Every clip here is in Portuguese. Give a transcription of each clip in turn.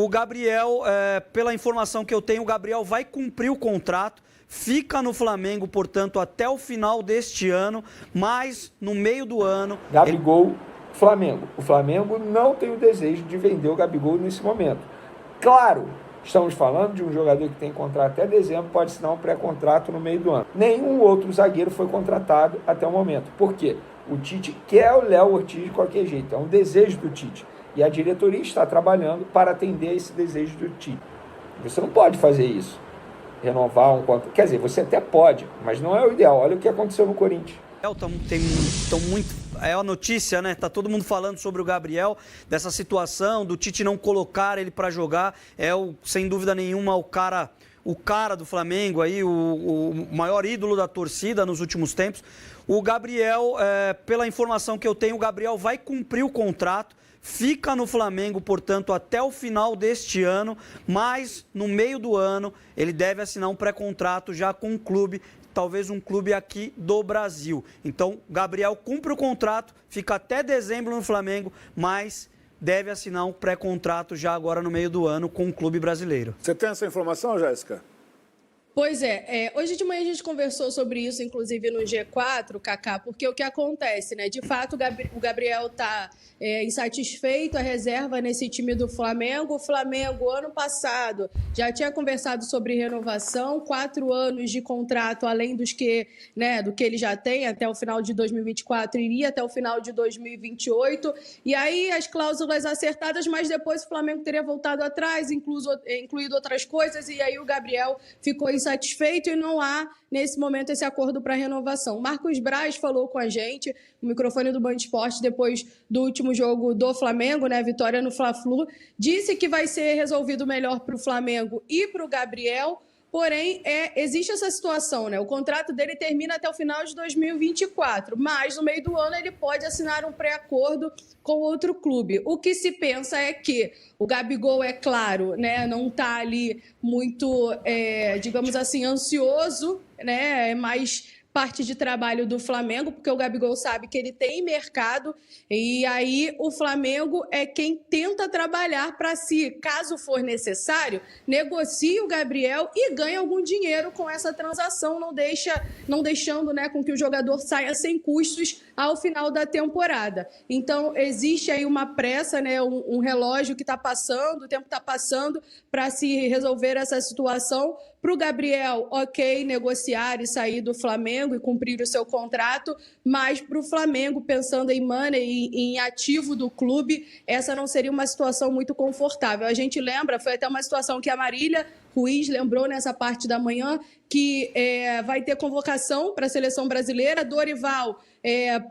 O Gabriel, pela informação que eu tenho, o Gabriel vai cumprir o contrato, fica no Flamengo, portanto, até o final deste ano, mas no meio do ano... Gabigol, Flamengo. O Flamengo não tem o desejo de vender o Gabigol nesse momento. Claro, estamos falando de um jogador que tem contrato até dezembro, pode assinar um pré-contrato no meio do ano. Nenhum outro zagueiro foi contratado até o momento. Por quê? O Tite quer o Léo Ortiz de qualquer jeito, é um desejo do Tite. E a diretoria está trabalhando para atender esse desejo do Tite. Você não pode fazer isso, renovar um contrato. Quer dizer, você até pode, mas não é o ideal. Olha o que aconteceu no Corinthians. É a notícia, né? Tá todo mundo falando sobre o Gabriel, dessa situação, do Tite não colocar ele para jogar. Sem dúvida nenhuma, o cara do Flamengo aí, o maior ídolo da torcida nos últimos tempos. O Gabriel, pela informação que eu tenho, o Gabriel vai cumprir o contrato, fica no Flamengo, portanto, até o final deste ano, mas no meio do ano ele deve assinar um pré-contrato já com um clube, talvez um clube aqui do Brasil. Então, Gabriel cumpre o contrato, fica até dezembro no Flamengo, mas deve assinar um pré-contrato já agora no meio do ano com um clube brasileiro. Você tem essa informação, Jéssica? Pois hoje de manhã a gente conversou sobre isso, inclusive no G4, Kaká, porque o que acontece, né? De fato, o Gabriel está insatisfeito, a reserva nesse time do Flamengo. O Flamengo, ano passado, já tinha conversado sobre renovação, 4 anos de contrato, além dos que, né, do que ele já tem, até o final de 2024, iria até o final de 2028. E aí as cláusulas acertadas, mas depois o Flamengo teria voltado atrás, incluído outras coisas, e aí o Gabriel ficou insatisfeito e não há, nesse momento, esse acordo para renovação. Marcos Braz falou com a gente, no microfone do Band Esporte, depois do último jogo do Flamengo, né, vitória no Fla-Flu, disse que vai ser resolvido melhor para o Flamengo e para o Gabriel. Porém, existe essa situação, né? O contrato dele termina até o final de 2024, mas no meio do ano ele pode assinar um pré-acordo com outro clube. O que se pensa é que o Gabigol, é claro, né, não está ali muito, digamos assim, ansioso, né? É mais parte de trabalho do Flamengo, porque o Gabigol sabe que ele tem mercado, e aí o Flamengo é quem tenta trabalhar para si, caso for necessário, negocie o Gabriel e ganhe algum dinheiro com essa transação, não deixando, né, com que o jogador saia sem custos ao final da temporada. Então, existe aí uma pressa, né, um relógio que está passando, o tempo está passando para se resolver essa situação. Para o Gabriel, ok, negociar e sair do Flamengo e cumprir o seu contrato, mas para o Flamengo, pensando em money, em ativo do clube, essa não seria uma situação muito confortável. A gente lembra, foi até uma situação que a Marília Ruiz lembrou nessa parte da manhã, que vai ter convocação para a seleção brasileira. Dorival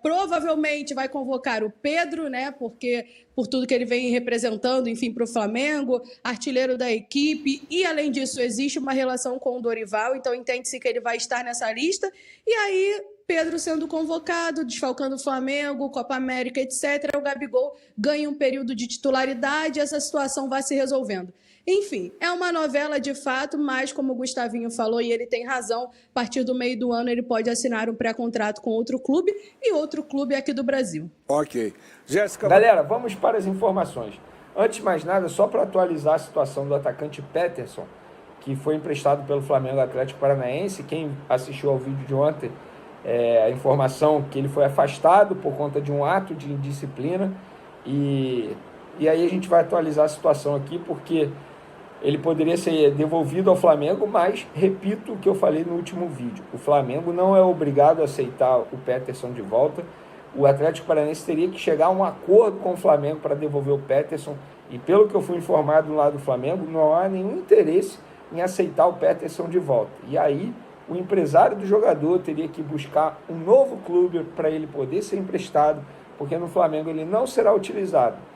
provavelmente vai convocar o Pedro, né? Porque por tudo que ele vem representando, enfim, para o Flamengo, artilheiro da equipe, e além disso existe uma relação com o Dorival, então entende-se que ele vai estar nessa lista. E aí, Pedro sendo convocado, desfalcando o Flamengo, Copa América, etc., o Gabigol ganha um período de titularidade, essa situação vai se resolvendo. Enfim, é uma novela de fato, mas como o Gustavinho falou, e ele tem razão, a partir do meio do ano ele pode assinar um pré-contrato com outro clube e outro clube aqui do Brasil. Ok. Jéssica... Galera, vamos para as informações. Antes de mais nada, só para atualizar a situação do atacante Peterson, que foi emprestado pelo Flamengo Atlético Paranaense. Quem assistiu ao vídeo de ontem, a informação que ele foi afastado por conta de um ato de indisciplina. E aí a gente vai atualizar a situação aqui, porque ele poderia ser devolvido ao Flamengo, mas repito o que eu falei no último vídeo. O Flamengo não é obrigado a aceitar o Peterson de volta. O Atlético Paranaense teria que chegar a um acordo com o Flamengo para devolver o Peterson. E pelo que eu fui informado do lado do Flamengo, não há nenhum interesse em aceitar o Peterson de volta. E aí o empresário do jogador teria que buscar um novo clube para ele poder ser emprestado, porque no Flamengo ele não será utilizado.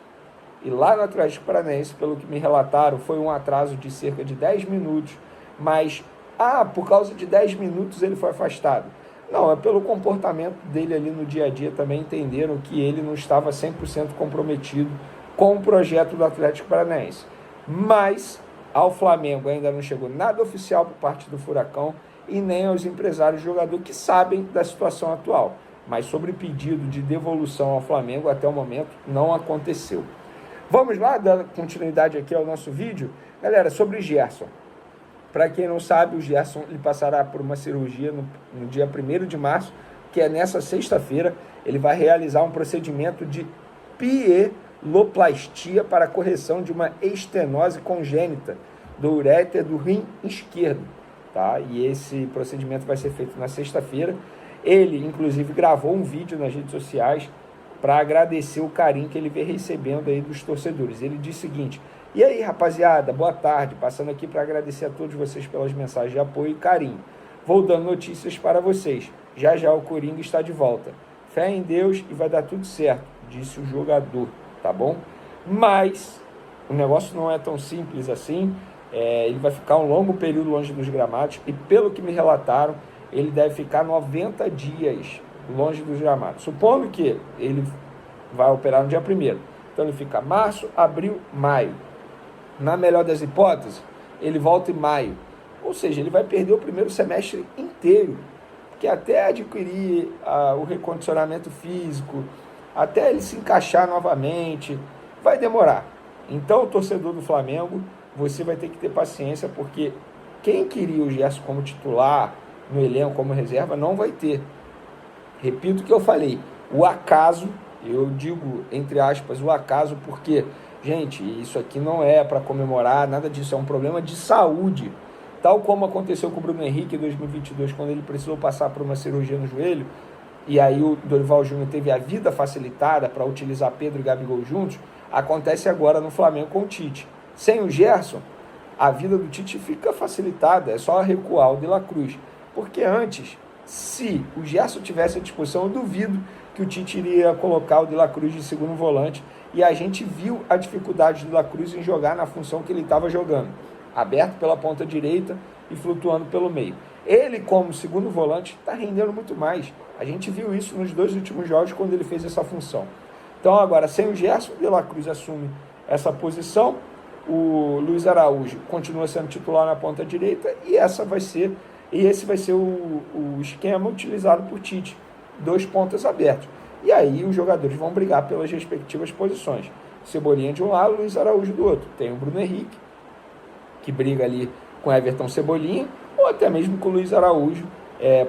E lá no Atlético Paranaense, pelo que me relataram, foi um atraso de cerca de 10 minutos, mas, por causa de 10 minutos ele foi afastado. Não, é pelo comportamento dele ali no dia a dia, também entenderam que ele não estava 100% comprometido com o projeto do Atlético Paranaense. Mas ao Flamengo ainda não chegou nada oficial por parte do Furacão e nem aos empresários do jogador, que sabem da situação atual. Mas sobre pedido de devolução ao Flamengo, até o momento, não aconteceu. Vamos lá, dar continuidade aqui ao nosso vídeo. Galera, sobre o Gerson. Para quem não sabe, o Gerson ele passará por uma cirurgia no dia 1º de março, que é nessa sexta-feira. Ele vai realizar um procedimento de pieloplastia para a correção de uma estenose congênita do uréter do rim esquerdo. Tá? E esse procedimento vai ser feito na sexta-feira. Ele, inclusive, gravou um vídeo nas redes sociais para agradecer o carinho que ele vem recebendo aí dos torcedores. Ele disse o seguinte: e aí, rapaziada, boa tarde, passando aqui para agradecer a todos vocês pelas mensagens de apoio e carinho. Vou dando notícias para vocês. Já já o Coringa está de volta. Fé em Deus e vai dar tudo certo, disse o jogador, tá bom? Mas o negócio não é tão simples assim. Ele vai ficar um longo período longe dos gramados e, pelo que me relataram, ele deve ficar 90 dias longe dos gramados. Supondo que ele vai operar no dia 1º. Então ele fica março, abril, maio. Na melhor das hipóteses, ele volta em maio. Ou seja, ele vai perder o primeiro semestre inteiro. Porque até adquirir o recondicionamento físico, até ele se encaixar novamente, vai demorar. Então, o torcedor do Flamengo, você vai ter que ter paciência, porque quem queria o Gerson como titular, no elenco como reserva, não vai ter. Repito o que eu falei, o acaso, eu digo entre aspas o acaso, porque, gente, isso aqui não é para comemorar, nada disso, é um problema de saúde. Tal como aconteceu com o Bruno Henrique em 2022, quando ele precisou passar por uma cirurgia no joelho, e aí o Dorival Júnior teve a vida facilitada para utilizar Pedro e Gabigol juntos, acontece agora no Flamengo com o Tite. Sem o Gerson, a vida do Tite fica facilitada, é só recuar o De La Cruz. Porque antes, se o Gerson tivesse à disposição, eu duvido que o Tite iria colocar o De La Cruz de segundo volante, e a gente viu a dificuldade do De La Cruz em jogar na função que ele estava jogando, aberto pela ponta direita e flutuando pelo meio. Ele, como segundo volante, está rendendo muito mais. A gente viu isso nos 2 últimos jogos, quando ele fez essa função. Então, agora, sem o Gerson, o De La Cruz assume essa posição, o Luiz Araújo continua sendo titular na ponta direita, e esse vai ser o esquema utilizado por Tite, 2 pontas abertos. E aí os jogadores vão brigar pelas respectivas posições. Cebolinha de um lado, Luiz Araújo do outro. Tem o Bruno Henrique, que briga ali com Everton Cebolinha, ou até mesmo com o Luiz Araújo,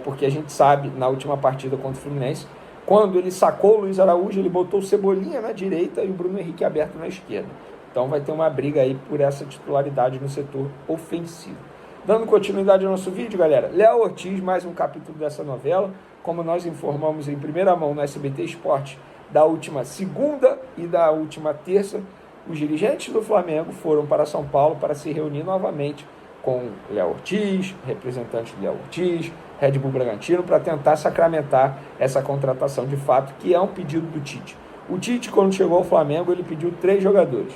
porque a gente sabe, na última partida contra o Fluminense, quando ele sacou o Luiz Araújo, ele botou o Cebolinha na direita e o Bruno Henrique aberto na esquerda. Então vai ter uma briga aí por essa titularidade no setor ofensivo. Dando continuidade ao nosso vídeo, galera, Léo Ortiz, mais um capítulo dessa novela. Como nós informamos em primeira mão no SBT Esporte da última segunda e da última terça, os dirigentes do Flamengo foram para São Paulo para se reunir novamente com Léo Ortiz, representante de Léo Ortiz, Red Bull Bragantino, para tentar sacramentar essa contratação de fato, que é um pedido do Tite. O Tite, quando chegou ao Flamengo, ele pediu 3 jogadores.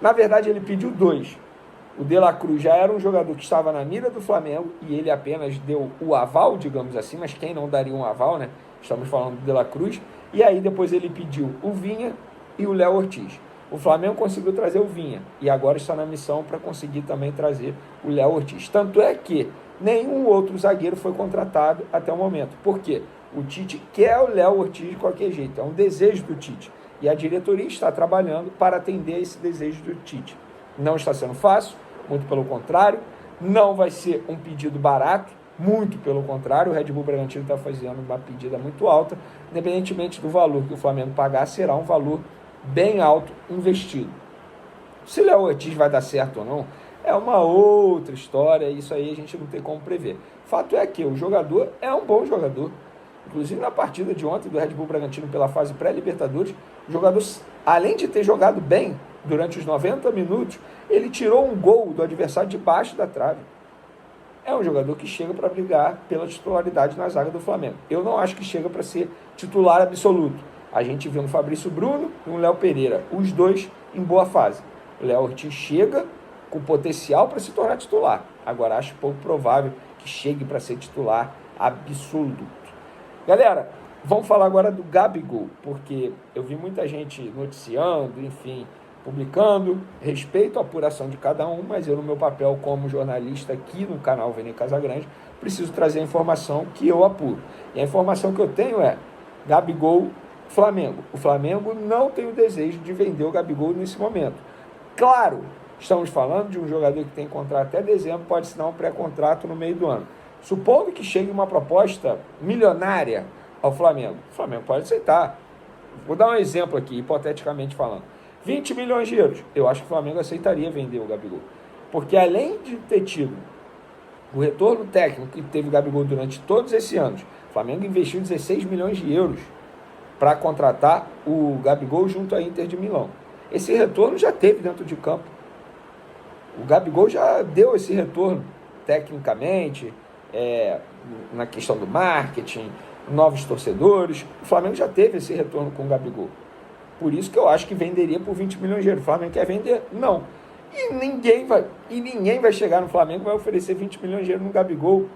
Na verdade, ele pediu 2. O De La Cruz já era um jogador que estava na mira do Flamengo e ele apenas deu o aval, digamos assim, mas quem não daria um aval, né? Estamos falando do De La Cruz. E aí depois ele pediu o Vinha e o Léo Ortiz. O Flamengo conseguiu trazer o Vinha e agora está na missão para conseguir também trazer o Léo Ortiz. Tanto é que nenhum outro zagueiro foi contratado até o momento. Por quê? O Tite quer o Léo Ortiz de qualquer jeito, é um desejo do Tite. E a diretoria está trabalhando para atender esse desejo do Tite. Não está sendo fácil, muito pelo contrário. Não vai ser um pedido barato, muito pelo contrário. O Red Bull Bragantino está fazendo uma pedida muito alta. Independentemente do valor que o Flamengo pagar, será um valor bem alto investido. Se o Léo Ortiz vai dar certo ou não, é uma outra história. Isso aí a gente não tem como prever. Fato é que o jogador é um bom jogador. Inclusive na partida de ontem do Red Bull Bragantino pela fase pré-Libertadores, o jogador, além de ter jogado bem durante os 90 minutos, ele tirou um gol do adversário debaixo da trave. É um jogador que chega para brigar pela titularidade na zaga do Flamengo. Eu não acho que chega para ser titular absoluto. A gente viu um Fabrício Bruno e um Léo Pereira, os dois em boa fase. O Léo Ortiz chega com potencial para se tornar titular. Agora, acho pouco provável que chegue para ser titular absoluto. Galera, vamos falar agora do Gabigol, porque eu vi muita gente noticiando, enfim, publicando, respeito à apuração de cada um, mas eu, no meu papel como jornalista aqui no canal Vene Casagrande, preciso trazer a informação que eu apuro. E a informação que eu tenho é: Gabigol Flamengo. O Flamengo não tem o desejo de vender o Gabigol nesse momento. Claro, estamos falando de um jogador que tem contrato até dezembro, pode assinar um pré-contrato no meio do ano. Supondo que chegue uma proposta milionária ao Flamengo, o Flamengo pode aceitar. Vou dar um exemplo aqui, hipoteticamente falando. 20 milhões de euros. Eu acho que o Flamengo aceitaria vender o Gabigol. Porque além de ter tido o retorno técnico que teve o Gabigol durante todos esses anos, o Flamengo investiu 16 milhões de euros para contratar o Gabigol junto à Inter de Milão. Esse retorno já teve dentro de campo. O Gabigol já deu esse retorno tecnicamente, na questão do marketing, novos torcedores. O Flamengo já teve esse retorno com o Gabigol. Por isso que eu acho que venderia por 20 milhões de euros. O Flamengo quer vender? Não. E ninguém vai chegar no Flamengo e vai oferecer 20 milhões de euros no Gabigol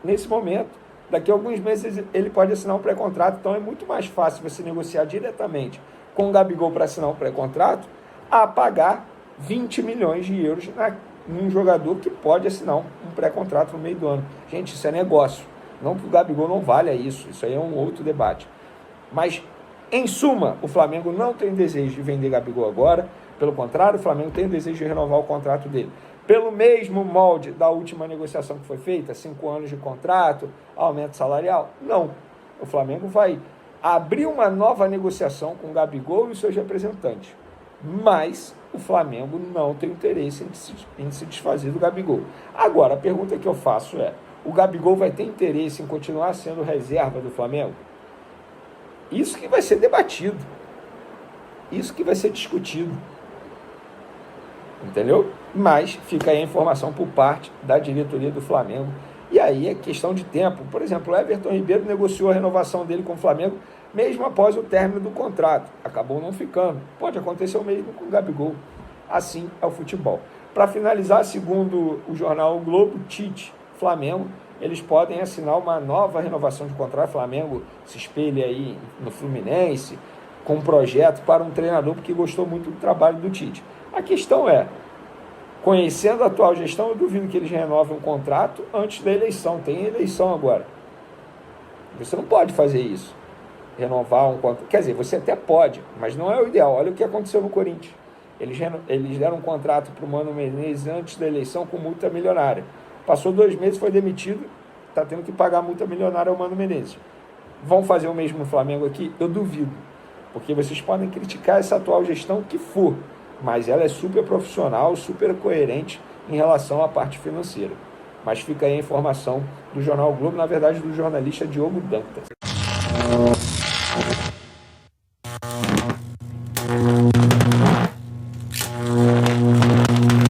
nesse momento. Daqui a alguns meses ele pode assinar um pré-contrato, então é muito mais fácil você negociar diretamente com o Gabigol para assinar um pré-contrato a pagar 20 milhões de euros num jogador que pode assinar um pré-contrato no meio do ano. Gente, isso é negócio. Não que o Gabigol não valha isso aí é um outro debate. Mas, em suma, o Flamengo não tem desejo de vender Gabigol agora. Pelo contrário, o Flamengo tem desejo de renovar o contrato dele. Pelo mesmo molde da última negociação que foi feita, 5 anos de contrato, aumento salarial? Não. O Flamengo vai abrir uma nova negociação com o Gabigol e os seus representantes. Mas o Flamengo não tem interesse em se desfazer do Gabigol. Agora, a pergunta que eu faço é, o Gabigol vai ter interesse em continuar sendo reserva do Flamengo? Isso que vai ser debatido. Isso que vai ser discutido. Entendeu? Mas fica aí a informação por parte da diretoria do Flamengo. E aí é questão de tempo. Por exemplo, o Everton Ribeiro negociou a renovação dele com o Flamengo mesmo após o término do contrato. Acabou não ficando. Pode acontecer o mesmo com o Gabigol. Assim é o futebol. Para finalizar, segundo o jornal o Globo, Tite, Flamengo, eles podem assinar uma nova renovação de contrato. O Flamengo se espelha aí no Fluminense com um projeto para um treinador porque gostou muito do trabalho do Tite. A questão é, conhecendo a atual gestão, eu duvido que eles renovem um contrato antes da eleição. Tem eleição agora. Você não pode fazer isso. Renovar um contrato. Quer dizer, você até pode, mas não é o ideal. Olha o que aconteceu no Corinthians. Eles deram um contrato para o Mano Menezes antes da eleição com multa milionária. Passou 2 meses, foi demitido, está tendo que pagar multa milionária ao Mano Menezes. Vão fazer o mesmo no Flamengo aqui? Eu duvido. Porque vocês podem criticar essa atual gestão que for, mas ela é super profissional, super coerente em relação à parte financeira. Mas fica aí a informação do Jornal o Globo, na verdade do jornalista Diogo Dantas.